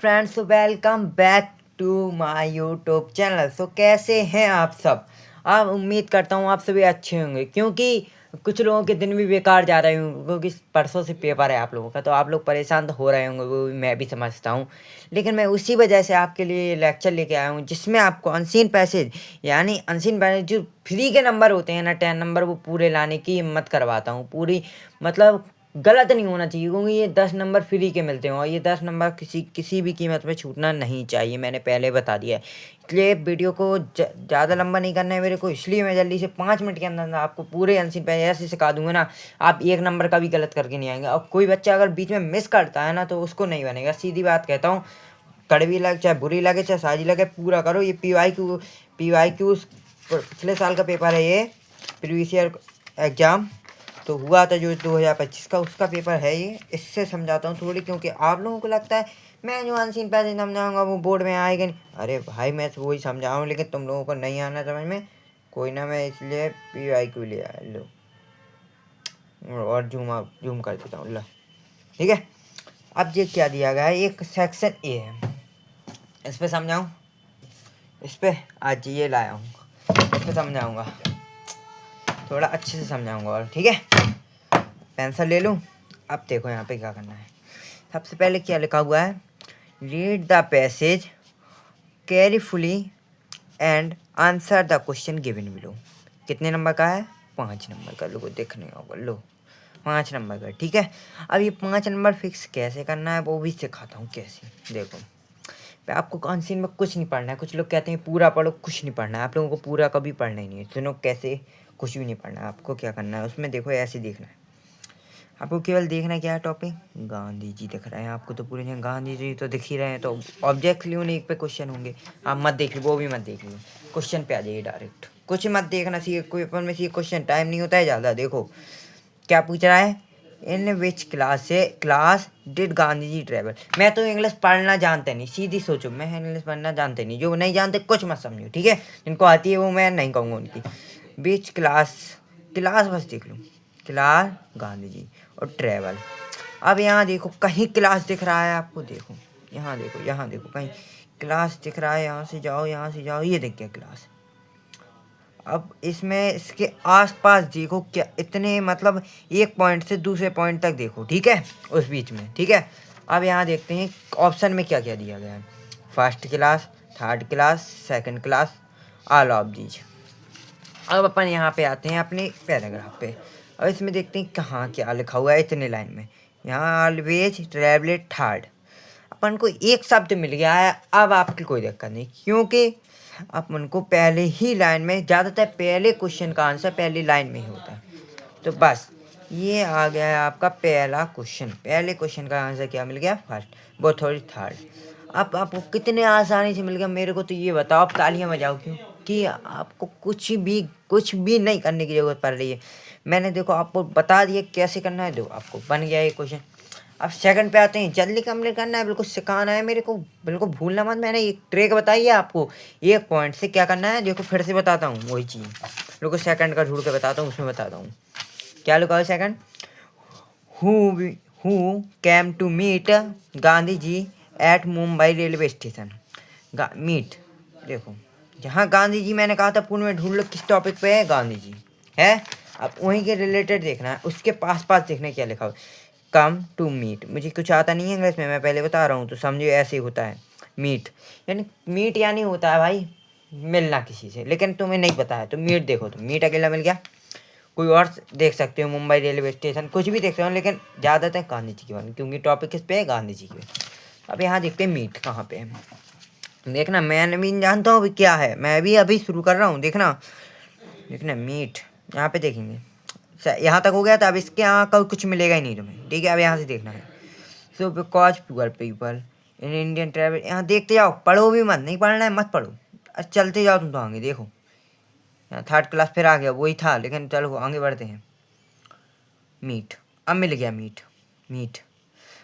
Friends, welcome back to my YouTube channel. कैसे हैं आप सब? आप उम्मीद करता हूँ आप सभी अच्छे होंगे, क्योंकि कुछ लोगों के दिन भी बेकार जा रहे होंगे, क्योंकि परसों से पेपर है आप लोगों का। तो आप लोग परेशान तो हो रहे होंगे, वो भी मैं भी समझता हूँ। लेकिन मैं उसी वजह से आपके लिए लेक्चर लेके आया हूँ, जिसमें आपको अनसीन पैसेज यानी अनसीन पैसेज जो फ्री के नंबर होते हैं ना, 10 नंबर, वो पूरे लाने की हिम्मत करवाता हूँ पूरी। मतलब गलत नहीं होना चाहिए, क्योंकि ये 10 नंबर फ्री के मिलते हैं और ये 10 नंबर किसी भी कीमत में छूटना नहीं चाहिए, मैंने पहले बता दिया है। इसलिए वीडियो को ज़्यादा लंबा नहीं करना है मेरे को, इसलिए मैं जल्दी से 5 मिनट के अंदर आपको पूरे अनसीन पैसेज ऐसे सिखा दूंगा ना, आप 1 नंबर का भी गलत करके नहीं आएंगे। और कोई बच्चा अगर बीच में मिस करता है ना, तो उसको नहीं बनेगा, सीधी बात कहता हूँ। कड़वी लगे चाहे बुरी लगे चाहे साजी लगे, पूरा करो। ये पी वाई क्यू पिछले साल का पेपर है, ये प्रीवियस ईयर एग्जाम तो हुआ था जो 2025 का, उसका पेपर है ये। इससे समझाता हूँ थोड़ी, क्योंकि आप लोगों को लगता है मैं जो अनसीन पैसेज समझाऊंगा वो बोर्ड में आएगा नहीं। अरे भाई, मैं तो वही समझाऊँ, लेकिन तुम लोगों को नहीं आना समझ में, कोई ना। मैं इसलिए PYQ ले आया। लो, और जूम कर देता हूँ। लो, ठीक है। अब ये क्या दिया गया है, एक सेक्शन ए है, इस पर समझाऊँ। इस पर आज ये लाया हूँ, इस पर समझाऊँगा, थोड़ा अच्छे से समझाऊँगा। और ठीक है, पेंसिल ले लूँ। अब देखो यहाँ पे क्या करना है। सबसे पहले क्या लिखा हुआ है, read the passage carefully and answer the question given below. कितने नंबर का है? 5 नंबर का। लोगों देखने होगा। लो, 5 नंबर का, ठीक है। अब ये 5 नंबर फिक्स कैसे करना है वो भी सिखाता हूँ कैसे। देखो, आपको कॉन्सीन में कुछ नहीं पढ़ना है। कुछ लोग कहते हैं पूरा पढ़ो, कुछ नहीं पढ़ना है। आप लोगों को पूरा कभी पढ़ना ही नहीं है। सुनो कैसे, कुछ भी नहीं पढ़ना है। आपको क्या करना है उसमें, देखो ऐसे देखना है। आपको केवल देखना है क्या है टॉपिक, गांधी जी दिख रहे हैं आपको, तो पूरे गांधी जी तो दिख ही रहे हैं, तो ऑब्जेक्टली उन्हीं एक पे क्वेश्चन होंगे। आप मत देख लो, वो भी मत देख लो, क्वेश्चन पे आ जाइए डायरेक्ट। कुछ मत देखना, सी पेपर में सी क्वेश्चन टाइम नहीं होता है ज़्यादा। देखो क्या पूछ रहा है, in which class did Gandhi ji travel. मैं तो इंग्लिश पढ़ना जानते नहीं, सीधी सोचो, मैं इंग्लिश पढ़ना जानते नहीं। जो नहीं जानते कुछ मत समझो, ठीक है। जिनको आती है वो मैं नहीं कहूँगा उनकी। विच क्लास बस देख लो, क्लास गांधी जी और ट्रेवल। अब यहाँ देखो, कहीं क्लास दिख रहा है आपको? देखो यहाँ देखो, यहाँ देखो, कहीं क्लास दिख रहा है? यहाँ से जाओ, यहाँ से जाओ, ये देख गया क्लास। अब इसमें इसके आसपास देखो, क्या इतने मतलब एक पॉइंट से दूसरे पॉइंट तक देखो, ठीक है, उस बीच में, ठीक है। अब यहाँ देखते हैं ऑप्शन में क्या क्या दिया गया है। First class, third class, second class, all of these. अब अपन यहाँ पे आते हैं अपने पैराग्राफ पे। अब इसमें देखते हैं कहाँ क्या लिखा हुआ है इतने लाइन में। यहाँ ऑलवेज ट्रैवलेट थर्ड, अपन को एक शब्द मिल गया है। अब आपकी कोई दिक्कत नहीं, क्योंकि अपन को पहले ही लाइन में, ज़्यादातर पहले क्वेश्चन का आंसर पहली लाइन में ही होता है। तो बस ये आ गया है आपका पहला क्वेश्चन। पहले क्वेश्चन का आंसर क्या मिल गया? फर्स्ट, वो थोड़ी थर्ड। अब आपको कितने आसानी से मिल गया मेरे को तो ये बताओ, आप तालियां बजाओ, क्यों कि आपको कुछ भी नहीं करने की ज़रूरत पड़ रही है। मैंने देखो आपको बता दिया कैसे करना है, दो आपको बन गया ये क्वेश्चन। अब सेकंड पे आते हैं, जल्दी कंप्लीट करना है, बिल्कुल सिखाना है मेरे को, बिल्कुल भूलना मत। मैंने एक ट्रिक बताई है आपको, एक पॉइंट से क्या करना है। देखो फिर से बताता हूँ वही चीज़, बिल्कुल सेकंड का ढूंढ के बताता हूँ, उसमें बताता हूँ क्या लिखा है। Second, who came to meet Gandhi ji at Mumbai railway station. Meet, देखो जहाँ गांधी जी मैंने कहा था पूर्ण में ढूंढ लो किस टॉपिक पे है, गांधी जी है। अब वहीं के रिलेटेड देखना है, उसके पास पास देखना है क्या लिखा हो। कम टू मीट, मुझे कुछ आता नहीं है इंग्लिश में, मैं पहले बता रहा हूँ, तो समझो ऐसे ही होता है। मीट यानी, मीट यानी होता है भाई मिलना किसी से, लेकिन तुम्हें नहीं पता है तो मीट देखो, तो मीट अकेला मिल गया। कोई और देख सकते हो, मुंबई रेलवे स्टेशन, कुछ भी देख सकते हो, लेकिन ज़्यादातर गांधी जी की बात, क्योंकि टॉपिक किस पे है, गांधी जी पे। अब यहाँ देखते हैं मीट कहाँ पे है। देखना, मैं भी जानता हूँ अभी क्या है, मैं भी अभी शुरू कर रहा हूँ। देखना मीट, यहाँ पे देखेंगे। यहाँ तक हो गया था, अब इसके यहाँ का कुछ मिलेगा ही नहीं तुम्हें, ठीक है। अब यहाँ से देखना है। So because poor people in Indian travel, यहाँ देखते जाओ, पढ़ो भी मत, नहीं पढ़ना है मत पढ़ो, चलते जाओ तुम तो आगे। देखो यहाँ थर्ड क्लास फिर आ गया, वही था, लेकिन चलो आगे बढ़ते हैं। मीट, अब मिल गया मीट।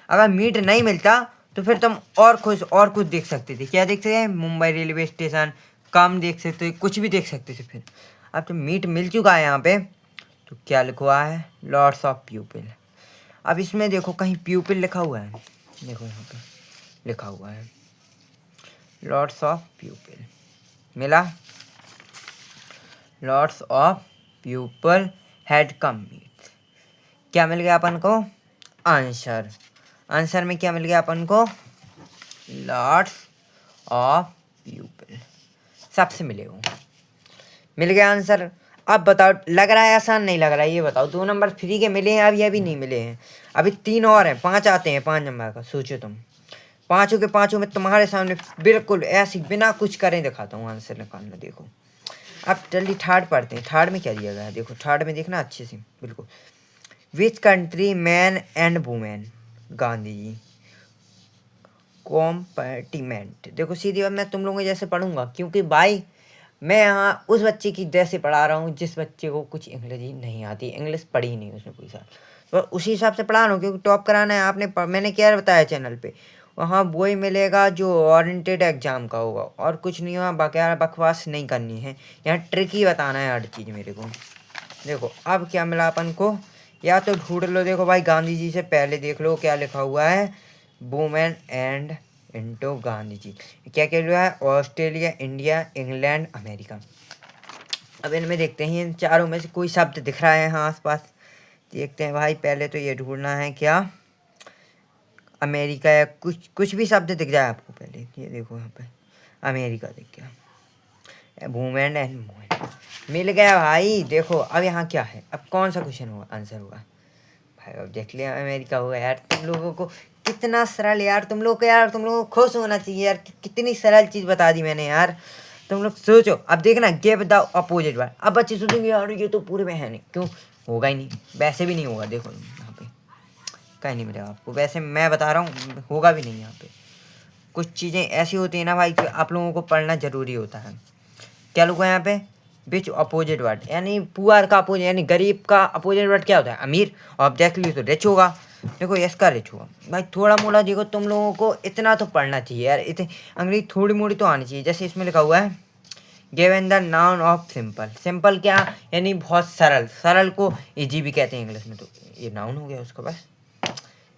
अगर मीट नहीं मिलता तो फिर तुम और कुछ देख सकते थे। क्या देख सकते हैं? मुंबई रेलवे स्टेशन, काम देख सकते थे, कुछ भी देख सकते थे फिर। अब तो मीट मिल चुका है यहाँ पे, तो क्या लिखा है? Lots of प्यूपिल। अब इसमें देखो कहीं प्यूपिल लिखा हुआ है, देखो यहाँ पे लिखा हुआ है। लॉट्स ऑफ पीपल मिला, lots of people had come meet. क्या मिल गया अपन को? आंसर। आंसर में क्या मिल गया अपन को? Lots of people. सबसे मिले हो, मिल गया आंसर। अब बताओ, लग रहा है आसान? नहीं लग रहा है, ये बताओ। 2 नंबर फ्री के मिले हैं अभी, अभी नहीं मिले हैं। अभी 3 और हैं, 5 आते हैं 5 नंबर का। सोचो तुम, पाँचों के पाँचों में तुम्हारे सामने बिल्कुल ऐसी बिना कुछ करें दिखाता हूँ आंसर निकालना। देखो अब जल्दी थर्ड पढ़ते हैं। थर्ड में क्या दिया गया है? देखो थर्ड में देखना अच्छे से बिल्कुल। Which country man and women Gandhi ji compartment. देखो सीधी बात, मैं तुम लोगों के जैसे पढ़ूंगा, क्योंकि भाई मैं यहाँ उस बच्चे की जैसे पढ़ा रहा हूँ जिस बच्चे को कुछ इंग्लिश नहीं आती, इंग्लिश पढ़ी ही नहीं उसने कोई साल, तो उसी हिसाब से पढ़ा रहा हूँ, क्योंकि टॉप कराना है। मैंने क्या बताया चैनल पे, वहाँ वही मिलेगा जो ओरिएंटेड एग्जाम का होगा, और कुछ नहीं हुआ। बकाया बकवास नहीं करनी है, यहाँ ट्रिक ही बताना है हर चीज़ मेरे को। देखो अब क्या मिला अपन को, या तो ढूंढ लो। देखो भाई गांधी जी से पहले देख लो क्या लिखा हुआ है, women and into Gandhi ji. क्या क्या हुआ है? Australia, India, England, America. अब इनमें देखते हैं इन चारों में से कोई शब्द दिख रहा है यहाँ आसपास। देखते हैं भाई, पहले तो ये ढूंढना है क्या अमेरिका, या कुछ भी शब्द दिख जाए आपको। पहले ये देखो यहाँ पे अमेरिका दिख गया, वुमेन एंड वुमेन मिल गया भाई। देखो अब यहाँ क्या है, अब कौन सा क्वेश्चन होगा, आंसर होगा भाई। अब देख लिया अमेरिका होगा। यार तुम लोगों को कितना सरल, यार तुम लोग को, यार तुम लोगों को खुश होना चाहिए यार, कितनी सरल चीज़ बता दी मैंने यार। तुम लोग सोचो, अब देखना गिव द अपोजिट वर्ड। अब बच्चे सोचेंगे यार ये तो पूरे में है नहीं, क्यों होगा ही नहीं, वैसे भी नहीं होगा। देखो यहाँ पे कहीं नहीं मिलेगा आपको, वैसे मैं बता रहा हूँ होगा भी नहीं यहाँ पे। कुछ चीज़ें ऐसी होती है ना भाई कि आप लोगों को पढ़ना ज़रूरी होता है। क्या लिखा यहाँ पे? विच अपोजिट वर्ड, यानी पुअर का अपोजिट, यानी गरीब का अपोजिट वर्ड क्या होता है? अमीर। और ऑब्जेक्टली तो रिच होगा। देखो इसका रिच होगा भाई। थोड़ा मोड़ा देखो, तुम लोगों को इतना तो पढ़ना चाहिए यार, इतनी अंग्रेजी थोड़ी मोड़ी तो आनी चाहिए। जैसे इसमें लिखा हुआ है given the noun of simple. Simple क्या, यानी बहुत सरल। सरल को इजी भी कहते हैं इंग्लिश में, तो ये नाउन हो गया उसका। बस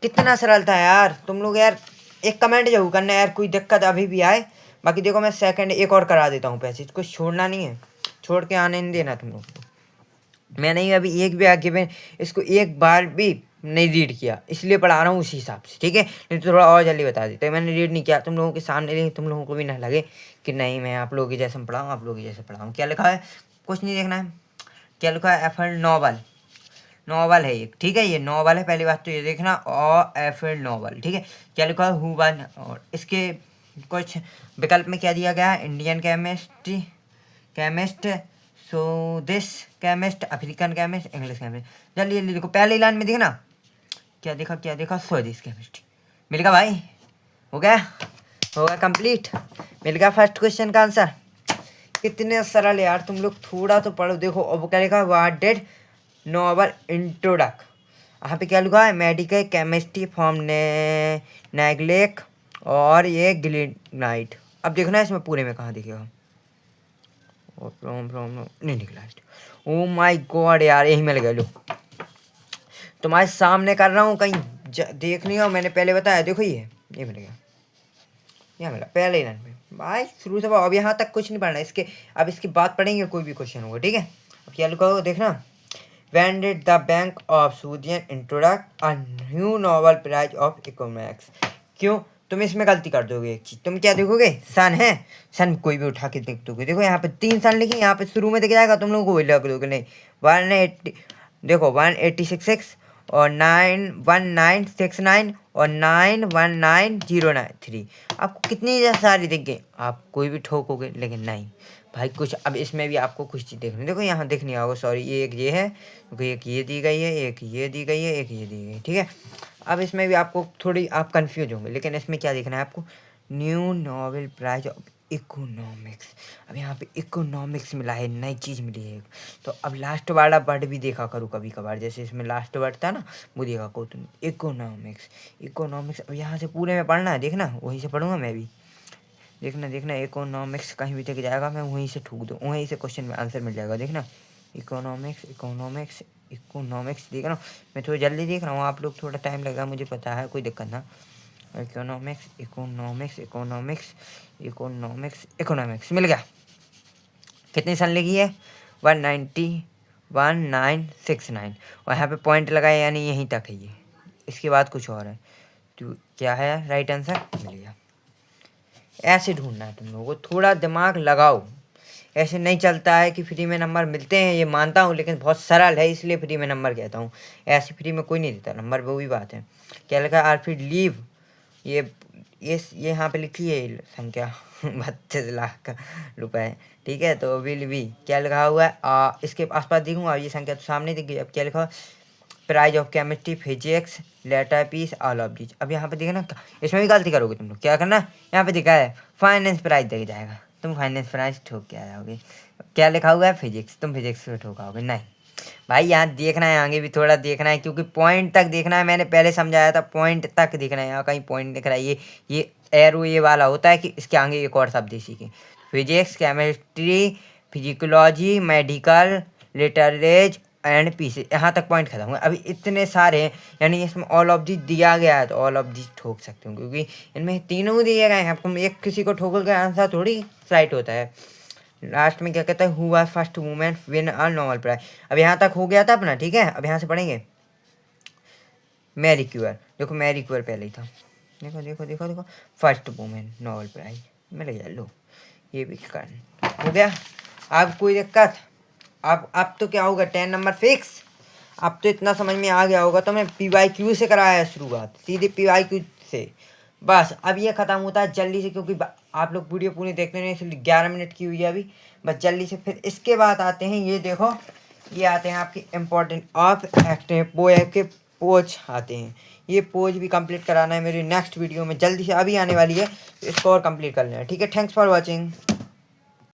कितना सरल था यार। तुम लोग यार एक कमेंट जरूर करना यार, कोई दिक्कत अभी भी आए। बाकी देखो मैं सेकंड एक और करा देता हूँ पैसे, इसको छोड़ना नहीं है, छोड़ के आने नहीं देना तुम लोग को। मैंने अभी एक भी आगे में इसको एक बार भी नहीं रीड किया, इसलिए पढ़ा रहा हूँ उसी हिसाब से, ठीक है? नहीं तो थोड़ा और जल्दी बता देते। मैंने रीड नहीं किया तुम लोगों के सामने, लेकिन तुम लोगों को भी ना लगे कि नहीं मैं आप लोगों के जैसे पढ़ाऊँ, आप लोगों के जैसे पढ़ाऊँ। क्या लिखा है, कुछ नहीं देखना है। क्या लिखा है? Apple novel. नॉवल है एक, ठीक है? ये नॉवल है, पहली बात तो ये देखना। और एफिल नॉवल, ठीक है? क्या लिखा है? Who one. और इसके कुछ विकल्प में क्या दिया गया है? Indian chemist, this chemist, African chemist, English chemist. जल्दी जल्दी देखो, पहली लाइन में देखना क्या देखा? स्वदेश केमिस्ट्री। मिल गया भाई, हो गया, हो गया कंप्लीट। मिल गया फर्स्ट क्वेश्चन का आंसर। कितने सरल यार, तुम लोग थोड़ा तो पढ़ो। देखो अब क्या लिखा? What did novel introduced. यहाँ पे क्या लिखा है? मेडिकल केमिस्ट्री फ्रॉम नेग्लेक्ट और ये ग्लिनाइट। अब देखना इसमें पूरे में कहाँ दिखेगा, फ्रॉम नहीं निकला। ओ माय गॉड यार, यही मिल गया। लो तुम्हारे सामने कर रहा हूँ, कहीं देख नहीं हो, मैंने पहले बताया। देखो ये मिल गया, यहाँ मिला पहले ही लाइन में भाई, शुरू से। अब यहाँ तक कुछ नहीं पढ़ना इसके, अब इसकी बात पढ़ेंगे कोई भी क्वेश्चन होगा, ठीक है? अब क्या लिखा होगा देखना। When did the Bank of Sweden introduce a new Nobel Prize of Economics? क्यों तुम इसमें गलती कर दोगे एक चीज, तुम क्या देखोगे? सन है, सन कोई भी उठा के देख दोगे। देखो यहाँ पे 3 सन लिखी, यहाँ पे शुरू में दिख जाएगा, तुम लोगों को वही लग दोगे। नहीं 180, देखो 1866 और 91969 और 919093। आपको कितनी सारी दिख गई, आप कोई भी ठोकोगे, लेकिन नहीं भाई कुछ। अब इसमें भी आपको कुछ चीज़ देखनी, देखो यहाँ देखनी होगा। सॉरी ये एक ये है, एक ये दी गई है, एक ये दी गई है, एक ये दी गई है, ठीक है? अब इसमें भी आपको थोड़ी आप कंफ्यूज होंगे, लेकिन इसमें क्या देखना है आपको? New Nobel prize of economics. अब यहाँ पे इकोनॉमिक्स मिला है, नई चीज़ मिली है। तो अब लास्ट वाला वर्ड भी देखा करो कभी कभार, जैसे इसमें लास्ट वर्ड था ना, वो देखा करो तुम। इकोनॉमिक्स अब यहाँ से पूरे में पढ़ना है, देखना वहीं से पढ़ूंगा मैं भी। देखना इकोनॉमिक्स कहीं भी तक जाएगा, मैं वहीं से ठूक दूँ, वहीं से क्वेश्चन में आंसर मिल जाएगा। देखना इकोनॉमिक्स देख रहा हूँ मैं, थोड़ी जल्दी देख रहा हूँ, आप लोग थोड़ा टाइम लगेगा मुझे पता है, कोई दिक्कत ना। Economics economics economics economics economics मिल गया। कितनी सन लगी है? 190 1969 और यहाँ पे पॉइंट लगाए यानी यहीं तक है ये, इसके बाद कुछ और है। तो क्या है राइट आंसर? मिल गया। ऐसे ढूंढना है तुम लोगों को, थोड़ा दिमाग लगाओ। ऐसे नहीं चलता है कि फ्री में नंबर मिलते हैं, ये मानता हूँ, लेकिन बहुत सरल है इसलिए फ्री में नंबर कहता हूँ। ऐसे फ्री में कोई नहीं देता नंबर, वो भी बात है। क्या लिखा? आरफिड लीव, ये यहाँ पे लिखी है संख्या 32 लाख रुपए, ठीक है। तो विल भी क्या लिखा हुआ है? इसके आसपास दिखूंगा ये संख्या तो सामने दिख गई। अब क्या लिखा? Prize of chemistry physics letter peace all of these. अब यहाँ पे देखना, इसमें भी गलती करोगे तुम लोग। क्या करना? यहाँ पे दिखा है फाइनेंस प्राइज दिख जाएगा, तुम फाइनेंस प्राइज ठोक के आ जाओगे। क्या लिखा हुआ है? फिजिक्स, तुम फिजिक्स को ठोकाओगे। नहीं भाई, यहाँ देखना है, आगे भी थोड़ा देखना है, क्योंकि पॉइंट तक देखना है। मैंने पहले समझाया था, पॉइंट तक देखना है। यहाँ कहीं पॉइंट दिख रहा है, ये एरो ये वाला होता है कि इसके आगे एक और शब्द सीखे। Physics chemistry physiology medical literature and peace, यहाँ तक पॉइंट खत्म हुआ। अभी इतने सारे हैं, यानी इसमें ऑल ऑफ दिस दिया गया है तो ऑल ऑफ दिस ठोक सकते हो, क्योंकि इनमें तीनों दिए गए हैं। आपको एक किसी को ठोक के आंसर थोड़ी राइट होता है। लास्ट में क्या कहता है? Who was first women win a Nobel prize. अब यहाँ तक हो गया था अपना, ठीक है। अब यहाँ से पढ़ेंगे मैरी क्यूर। देखो मैरी क्यूर पहले ही था, देखो देखो देखो देखो, फर्स्ट वुमेन नोबेल प्राइज मिल गया। लो ये भी कर हो गया। अब कोई दिक्कत? अब तो क्या होगा? 10 नंबर फिक्स। अब तो इतना समझ में आ गया होगा। तो मैं PYQ से कराया है शुरुआत, सीधे PYQ से। बस अब ये ख़त्म होता है जल्दी से, क्योंकि आप लोग वीडियो पूरी देखते नहीं, इसलिए 11 मिनट की हुई है अभी। बस जल्दी से फिर इसके बाद आते हैं, ये देखो, ये आते हैं आपके इम्पोर्टेंट ऑफ एक्टिव पोएम के पोज आते हैं। ये पोज भी कंप्लीट कराना है मेरी नेक्स्ट वीडियो में, जल्दी से अभी आने वाली है, तो इसको और कंप्लीट कर लेना, ठीक है। Thanks for watching.